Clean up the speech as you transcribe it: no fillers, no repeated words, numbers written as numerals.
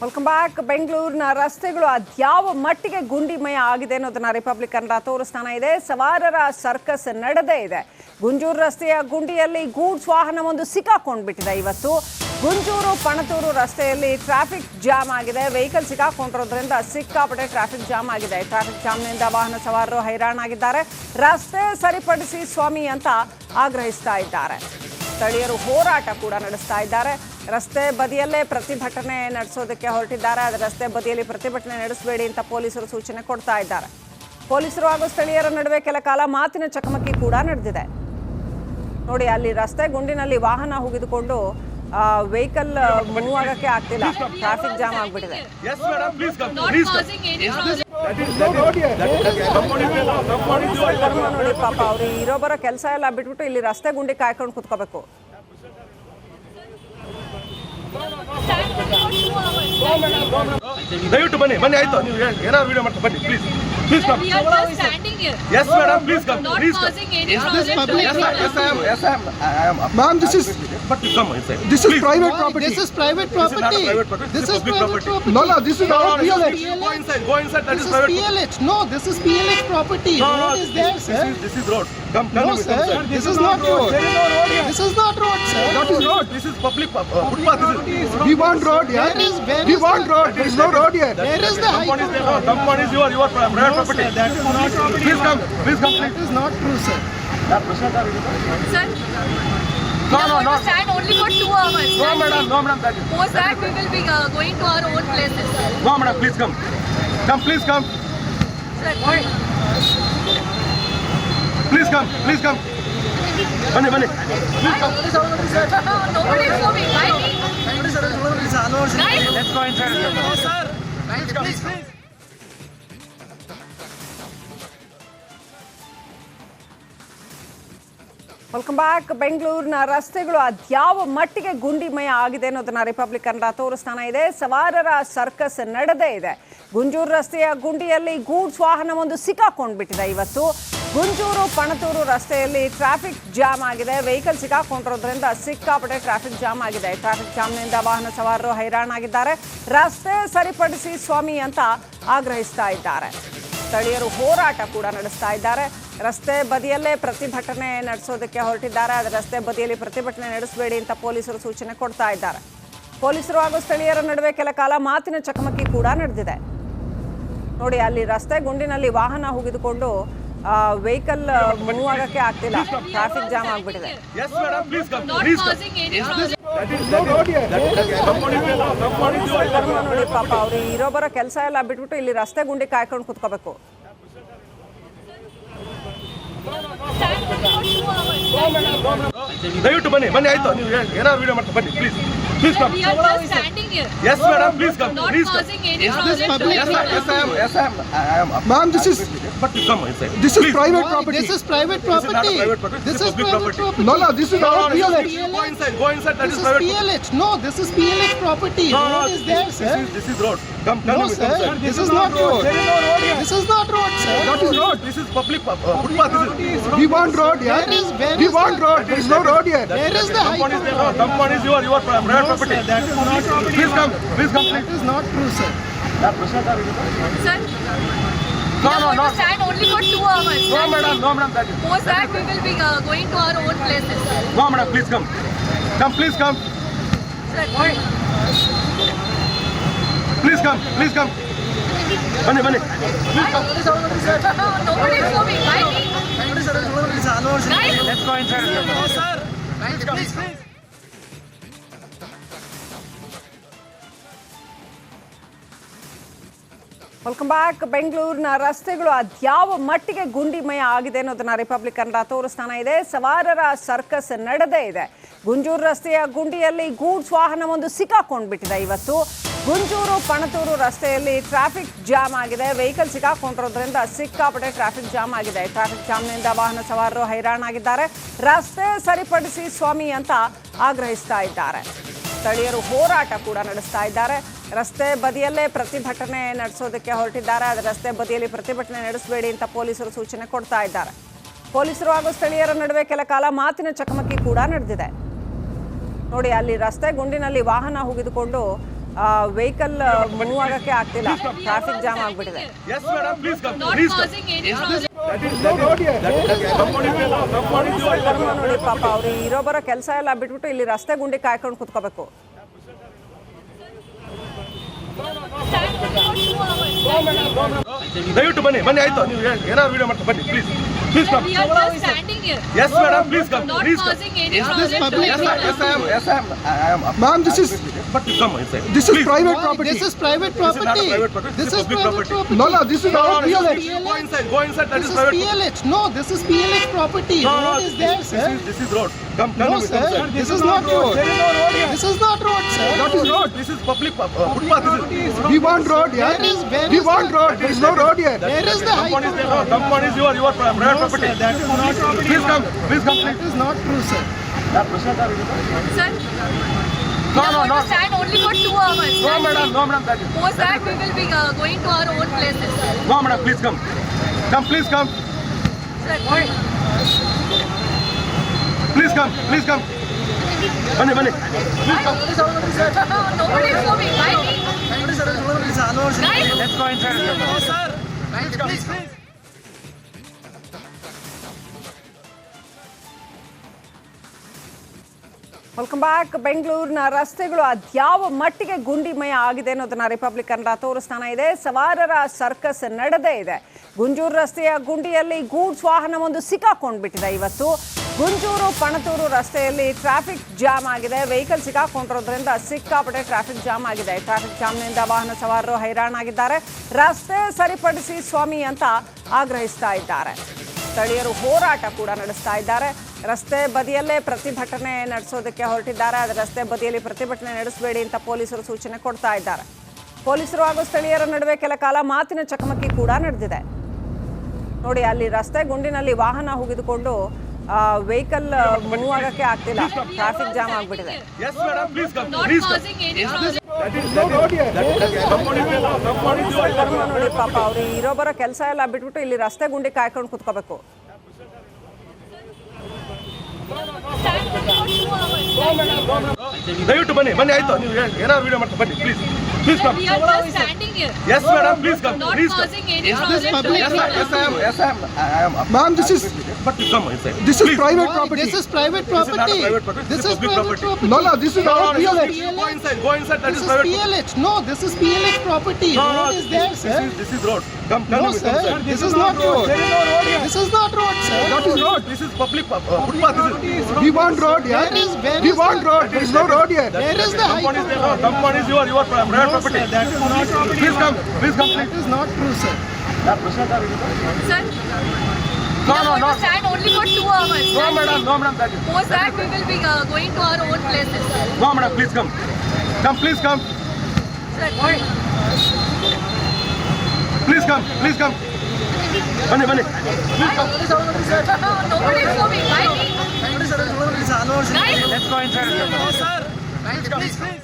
Welcome back. ಬೆಂಗಳೂರಿನ ರಸ್ತೆಗಳು ಅದ್ಯಾವ ಮಟ್ಟಿಗೆ ಗುಂಡಿಮಯ ಆಗಿದೆ ಅನ್ನೋದನ್ನ ರಿಪಬ್ಲಿಕ್ ಕನ್ನಡ ತೋರಿಸ್ತಾನೆ ಇದೆ. ಸವಾರರ ಸರ್ಕಸ್ ನಡೆದೇ ಇದೆ. ಗುಂಜೂರು ರಸ್ತೆಯ ಗುಂಡಿಯಲ್ಲಿ ಗೂಡ್ಸ್ ವಾಹನವೊಂದು ಸಿಕ್ಕಾಕೊಂಡ್ಬಿಟ್ಟಿದೆ. ಇವತ್ತು ಗುಂಜೂರು ಪಣತೂರು ರಸ್ತೆಯಲ್ಲಿ ಟ್ರಾಫಿಕ್ ಜಾಮ್ ಆಗಿದೆ. ವೆಹಿಕಲ್ ಸಿಕ್ಕಾಕೊಂಡಿರೋದ್ರಿಂದ ಸಿಕ್ಕಾಪಟ್ಟೆ ಟ್ರಾಫಿಕ್ ಜಾಮ್ ಆಗಿದೆ. ಟ್ರಾಫಿಕ್ ಜಾಮ್ನಿಂದ ವಾಹನ ಸವಾರರು ಹೈರಾಣಾಗಿದ್ದಾರೆ. ರಸ್ತೆ ಸರಿಪಡಿಸಿ ಸ್ವಾಮಿ ಅಂತ ಆಗ್ರಹಿಸ್ತಾ ಇದ್ದಾರೆ. ಸ್ಥಳೀಯರು ಹೋರಾಟ ಕೂಡ ನಡೆಸ್ತಾ ಇದ್ದಾರೆ. ರಸ್ತೆ ಬದಿಯಲ್ಲೇ ಪ್ರತಿಭಟನೆ ನಡೆಸೋದಕ್ಕೆ ಹೊರಟಿದ್ದಾರೆ. ಆದರೆ ರಸ್ತೆ ಬದಿಯಲ್ಲಿ ಪ್ರತಿಭಟನೆ ನಡೆಸಬೇಡಿ ಅಂತ ಪೊಲೀಸರು ಸೂಚನೆ ಕೊಡ್ತಾ ಇದ್ದಾರೆ. ಪೊಲೀಸರು ಹಾಗೂ ಸ್ಥಳೀಯರ ನಡುವೆ ಕೆಲ ಕಾಲ ಮಾತಿನ ಚಕಮಕಿ ಕೂಡ ನಡೆದಿದೆ. ನೋಡಿ, ಅಲ್ಲಿ ರಸ್ತೆ ಗುಂಡಿನಲ್ಲಿ ವಾಹನ ಹುಗಿದುಕೊಂಡು ವೆಹಿಕಲ್ ಮೂವ್ ಆಗಕ್ಕೆ ಆಗ್ತಿಲ್ಲ. ಟ್ರಾಫಿಕ್ ಜಾಮ್ ಆಗ್ಬಿಟ್ಟಿದೆ. ನೋಡಿ ಪಾಪ, ಅವ್ರು ಇರೋಬರೋ ಕೆಲಸ ಎಲ್ಲ ಬಿಟ್ಬಿಟ್ಟು ಇಲ್ಲಿ ರಸ್ತೆ ಗುಂಡಿ ಕಾಯ್ಕೊಂಡು ಕುತ್ಕೋಬೇಕು. ದಯವಿಟ್ಟು ಬನ್ನಿ ಬನ್ನಿ, ಆಯ್ತು. ನೀವು ಏನಾದ್ರು ವಿಡಿಯೋ ಮಾಡ್ತಾ ಬನ್ನಿ, please please come. Yes madam, please come. Please come. Is this public? Yes I am. Ma'am, this is Come inside. this is private property. This is private This is not a property. private property. This is public property. No, this is our PLH. Go inside. Go inside. That This is is private. PLH. No, this is PLH property. Road is there, sir. This is road. Come No, inside. sir. This is not road. This is not road, sir. That is road. This is public footpath. We want road, yeah. We want road. There is no road here. Where is the high Compound is court? there. Compound is your private property. That is not true. Please come. Please come. That is not true, sir. Sir, No. stand only for 2 hours. No madam. No madam. That is. Post that we will be going to our own places. No madam. Please come. Come. Please come. Sir, Please come. Please come. Bunny. Please come. nobody is coming. Why me? Guys, Let's go inside. No, sir. Please. Welcome back. ಬೆಂಗಳೂರಿನ ರಸ್ತೆಗಳು ಅದ್ಯಾವ ಮಟ್ಟಿಗೆ ಗುಂಡಿಮಯ ಆಗಿದೆ ಅನ್ನೋದನ್ನ republic Kannada ತೋರಿಸ್ತಾನೆ ಇದೆ. ಸವಾರರ circus ನಡೆದೇ ಇದೆ. ಗುಂಜೂರು ರಸ್ತೆಯ ಗುಂಡಿಯಲ್ಲಿ ಗೂಡ್ಸ್ ವಾಹನವೊಂದು ಸಿಕ್ಕಾಕೊಂಡ್ಬಿಟ್ಟಿದೆ. ಇವತ್ತು ಗುಂಜೂರು ಪಣತೂರು ರಸ್ತೆಯಲ್ಲಿ ಟ್ರಾಫಿಕ್ ಜಾಮ್ ಆಗಿದೆ. ವೆಹಿಕಲ್ ಸಿಕ್ಕಾಕೊಂಡಿರೋದ್ರಿಂದ ಸಿಕ್ಕಾಪಟ್ಟೆ ಟ್ರಾಫಿಕ್ ಜಾಮ್ ಆಗಿದೆ. ಟ್ರಾಫಿಕ್ ಜಾಮ್ನಿಂದ ವಾಹನ ಸವಾರರು ಹೈರಾಣಾಗಿದ್ದಾರೆ. ರಸ್ತೆ ಸರಿಪಡಿಸಿ ಸ್ವಾಮಿ ಅಂತ ಆಗ್ರಹಿಸ್ತಾ ಇದ್ದಾರೆ. ಸ್ಥಳೀಯರು ಹೋರಾಟ ಕೂಡ ನಡೆಸ್ತಾ ಇದ್ದಾರೆ. ರಸ್ತೆ ಬದಿಯಲ್ಲೇ ಪ್ರತಿಭಟನೆ ನಡೆಸೋದಕ್ಕೆ ಹೊರಟಿದ್ದಾರೆ. ಆದರೆ ರಸ್ತೆ ಬದಿಯಲ್ಲಿ ಪ್ರತಿಭಟನೆ ನಡೆಸಬೇಡಿ ಅಂತ ಪೊಲೀಸರು ಸೂಚನೆ ಕೊಡ್ತಾ ಇದ್ದಾರೆ. ಪೊಲೀಸರು ಹಾಗೂ ಸ್ಥಳೀಯರ ನಡುವೆ ಕೆಲ ಕಾಲ ಮಾತಿನ ಚಕಮಕಿ ಕೂಡ ನಡೆದಿದೆ. ನೋಡಿ, ಅಲ್ಲಿ ರಸ್ತೆ ಗುಂಡಿನಲ್ಲಿ ವಾಹನ ಹುಗಿದುಕೊಂಡು ವೆಹಿಕಲ್ ಮೂವ್ ಆಗಕ್ಕೆ ಆಗ್ತಿಲ್ಲ. ಟ್ರಾಫಿಕ್ ಜಾಮ್ ಆಗ್ಬಿಟ್ಟಿದೆ. Yes madam. Please come. not Please come. causing any problem. No road here. Compound is your ನೋಡಿ ಪಾಪ, ಅವ್ರು ಇರೋಬರೋ ಕೆಲಸ ಎಲ್ಲ ಬಿಟ್ಬಿಟ್ಟು ಇಲ್ಲಿ ರಸ್ತೆ ಗುಂಡಿ ಕಾಯ್ಕೊಂಡು ಕುತ್ಕೋಬೇಕು. Stand only for 2 hours. ದಯವಿಟ್ಟು ಬನ್ನಿ ಬನ್ನಿ, ಆಯ್ತು. ನೀವು ಏನಾದ್ರು ವಿಡಿಯೋ ಮಾಡ್ತಾ ಬನ್ನಿ, please please come. We are just standing here. Yes madam. Please come. Not Please come. causing any Is this problem. public? Yes I am. Ma'am, this is Come inside. this is Please. private property. This is private This is not a property. private property. This is public private property. property. No, this is our PLH. Go inside. Go inside. That This is is private. PLH. No, this is PLH property. Road is there, sir. This is road. Come No, sir. This is not road. This is not road, sir. That is road. This is public footpath. We want road, yeah. We want road. There is no road here. Where is the high Compound is court? there. Compound is your private property. That is not true. Please come. Please come. That is not true, sir. Sir, No. stand only for 2 hours. No madam. No madam. That is. Post that we will be going to our own places. No madam. Please come. Come. Please come. Sir, Please come. Please come. Bunny. Please come. nobody is coming. Why me? Guys, Let's go inside. No, sir. Please. Welcome back. ಬೆಂಗಳೂರಿನ ರಸ್ತೆಗಳು ಅದ್ಯಾವ ಮಟ್ಟಿಗೆ ಗುಂಡಿಮಯ ಆಗಿದೆ ಅನ್ನೋದನ್ನ republic Kannada ತೋರಿಸ್ತಾನೆ ಇದೆ. ಸವಾರರ circus ನಡೆದೇ ಇದೆ. ಗುಂಜೂರು ರಸ್ತೆಯ ಗುಂಡಿಯಲ್ಲಿ ಗೂಡ್ಸ್ ವಾಹನವೊಂದು ಸಿಕ್ಕಾಕೊಂಡ್ಬಿಟ್ಟಿದೆ. ಇವತ್ತು ಗುಂಜೂರು ಪಣತೂರು ರಸ್ತೆಯಲ್ಲಿ ಟ್ರಾಫಿಕ್ ಜಾಮ್ ಆಗಿದೆ. ವೆಹಿಕಲ್ ಸಿಕ್ಕಾಕೊಂಡಿರೋದ್ರಿಂದ ಸಿಕ್ಕಾಪಟ್ಟೆ ಟ್ರಾಫಿಕ್ ಜಾಮ್ ಆಗಿದೆ. ಟ್ರಾಫಿಕ್ ಜಾಮ್ನಿಂದ ವಾಹನ ಸವಾರರು ಹೈರಾಣಾಗಿದ್ದಾರೆ. ರಸ್ತೆ ಸರಿಪಡಿಸಿ ಸ್ವಾಮಿ ಅಂತ ಆಗ್ರಹಿಸ್ತಾ ಇದ್ದಾರೆ. ಸ್ಥಳೀಯರು ಹೋರಾಟ ಕೂಡ ನಡೆಸ್ತಾ ಇದ್ದಾರೆ. ರಸ್ತೆ ಬದಿಯಲ್ಲೇ ಪ್ರತಿಭಟನೆ ನಡೆಸೋದಕ್ಕೆ ಹೊರಟಿದ್ದಾರೆ. ಆದರೆ ರಸ್ತೆ ಬದಿಯಲ್ಲಿ ಪ್ರತಿಭಟನೆ ನಡೆಸಬೇಡಿ ಅಂತ ಪೊಲೀಸರು ಸೂಚನೆ ಕೊಡ್ತಾ ಇದ್ದಾರೆ. ಪೊಲೀಸರು ಹಾಗೂ ಸ್ಥಳೀಯರ ನಡುವೆ ಕೆಲ ಕಾಲ ಮಾತಿನ ಚಕಮಕಿ ಕೂಡ ನಡೆದಿದೆ. ನೋಡಿ, ಅಲ್ಲಿ ರಸ್ತೆ ಗುಂಡಿನಲ್ಲಿ ವಾಹನ ಹುಗಿದುಕೊಂಡು ವೆಹಿಕಲ್ ಮೂವ್ ಆಗಕ್ಕೆ ಆಗ್ತಿಲ್ಲ, ಟ್ರಾಫಿಕ್ ಜಾಮ್ ಆಗ್ಬಿಟ್ಟಿದೆ. Yes, madam, please come. Not Please come. causing any problem. ಕರ್ಮ ನೋಡಿ ಪಾಪ, ಅವ್ರು ಇರೋ ಬರೋ ಕೆಲಸ ಎಲ್ಲ ಬಿಟ್ಬಿಟ್ಟು ಇಲ್ಲಿ ರಸ್ತೆ ಗುಂಡಿ ಕಾಯ್ಕೊಂಡು ಕುತ್ಕೋಬೇಕು. Stand for 2 hours. ದಯವಿಟ್ಟು ಬನ್ನಿ ಆಯ್ತು, ನೀವು ಏನಾದ್ರು ವಿಡಿಯೋ ಮಾಡ್ತಾ ಬನ್ನಿ please come. We are just standing here. Yes, madam, please come. Not Please come. causing any Is this problem. public? Yes, I am. Ma'am, this is But you come inside. this is Please. private property. This is not a private property. This This is is public private property. No, this is not No, PLH. Go inside. That This is is private. PLH. No, this is PLH property. No, Road is there, sir. This is road. Come No, with me, sir. come inside. This is not road. This is not road, sir. That is road. This is public footpath. We want road here. We want road. There is no road here. Where is the high Compound is court? there. No, compound is your private property. Please come. That is not true, sir. Sir, No, we are going no. to stand only for 2 hours. No, madam. That is. Post that, we will be going to our own places. No, madam. Please come. Please come. Sir, Please come. Bani. Please come. nobody is moving. Why me? Guys, Let's go inside. No, sir. Please. Welcome back. ಬೆಂಗಳೂರಿನ ರಸ್ತೆಗಳು ಅದ್ಯಾವ ಮಟ್ಟಿಗೆ ಗುಂಡಿಮಯ ಆಗಿದೆ ಅನ್ನೋದನ್ನ republic Kannada ತೋರಿಸ್ತಾನೆ ಇದೆ. ಸವಾರರ circus ನಡೆದೇ ಇದೆ. ಗುಂಜೂರು ರಸ್ತೆಯ ಗುಂಡಿಯಲ್ಲಿ ಗೂಡ್ಸ್ ವಾಹನ ಒಂದು ಸಿಕ್ಕಾಕೊಂಡ್ಬಿಟ್ಟಿದೆ. ಇವತ್ತು ಗುಂಜೂರು ಪಣತೂರು ರಸ್ತೆಯಲ್ಲಿ ಟ್ರಾಫಿಕ್ ಜಾಮ್ ಆಗಿದೆ. ವೆಹಿಕಲ್ ಸಿಕ್ಕಾಕೊಂಡಿರೋದ್ರಿಂದ ಸಿಕ್ಕಾಪಟ್ಟೆ ಟ್ರಾಫಿಕ್ ಜಾಮ್ ಆಗಿದೆ. ಟ್ರಾಫಿಕ್ ಜಾಮ್ನಿಂದ ವಾಹನ ಸವಾರರು ಹೈರಾಣಾಗಿದ್ದಾರೆ. ರಸ್ತೆ ಸರಿಪಡಿಸಿ ಸ್ವಾಮಿ ಅಂತ ಆಗ್ರಹಿಸ್ತಾ ಇದ್ದಾರೆ. ಸ್ಥಳೀಯರು ಹೋರಾಟ ಕೂಡ ನಡೆಸ್ತಾ ಇದ್ದಾರೆ. ರಸ್ತೆ ಬದಿಯಲ್ಲೇ ಪ್ರತಿಭಟನೆ ನಡೆಸೋದಕ್ಕೆ ಹೊರಟಿದ್ದಾರೆ. ಆದರೆ ರಸ್ತೆ ಬದಿಯಲ್ಲಿ ಪ್ರತಿಭಟನೆ ನಡೆಸಬೇಡಿ ಅಂತ ಪೊಲೀಸರು ಸೂಚನೆ ಕೊಡ್ತಾ ಇದ್ದಾರೆ. ಪೊಲೀಸರು ಹಾಗೂ ಸ್ಥಳೀಯರ ನಡುವೆ ಕೆಲ ಕಾಲ ಮಾತಿನ ಚಕಮಕಿ ಕೂಡ ನಡೆದಿದೆ. ನೋಡಿ, ಅಲ್ಲಿ ರಸ್ತೆ ಗುಂಡಿನಲ್ಲಿ ವಾಹನ ಹುಗಿದುಕೊಂಡು ವೆಹಿಕಲ್ ಮೂವ್ ಆಗಕ್ಕೆ ಆಗ್ತಿಲ್ಲ, ಟ್ರಾಫಿಕ್ ಜಾಮ್ ಆಗ್ಬಿಟ್ಟಿದೆ. Yes, madam. Please come. not Please come. causing any problem. No road here. ಕರ್ಮ ನೋಡಿ ಪಾಪ, ಅವ್ರು ಇರೋ ಬರೋ ಕೆಲಸ ಎಲ್ಲ ಬಿಟ್ಬಿಟ್ಟು ಇಲ್ಲಿ ರಸ್ತೆ ಗುಂಡಿ ಕಾಯ್ಕೊಂಡು ಕುತ್ಕೋಬೇಕು. Stand for 2 hours. ದಯವಿಟ್ಟು ಬನ್ನಿ ಆಯ್ತು, ನೀವು ಏನಾದ್ರು ವಿಡಿಯೋ ಮಾಡ್ತಾ ಬನ್ನಿ please come. We are just standing here. Yes, madam. Please come. Not causing any this problem. public? Yes, I am. Ma'am, this is But you come inside. this is Please. private property. This is private This is not a property. private property. This is public private property. No, this is not PLH. Go inside. That This is is private. PLH. No, this is PLH property. Road is there, sir. This is road. Come No, with me, sir. come inside. This is not road. This is not road, sir. That is road. This is public footpath. We want road here. We want road. There is no road here. Where is the high Compound is court? there. No, compound is your private property. Please come. That is not true, sir. Sir, we are going to stand only for 2 hours. No, madam. That is. Post that, we will be going to our own places. No, madam. Please come. Please come. Sir, Please come. Bani. Please come. nobody is moving. Why me? Guys, Let's go inside. No, sir. Please.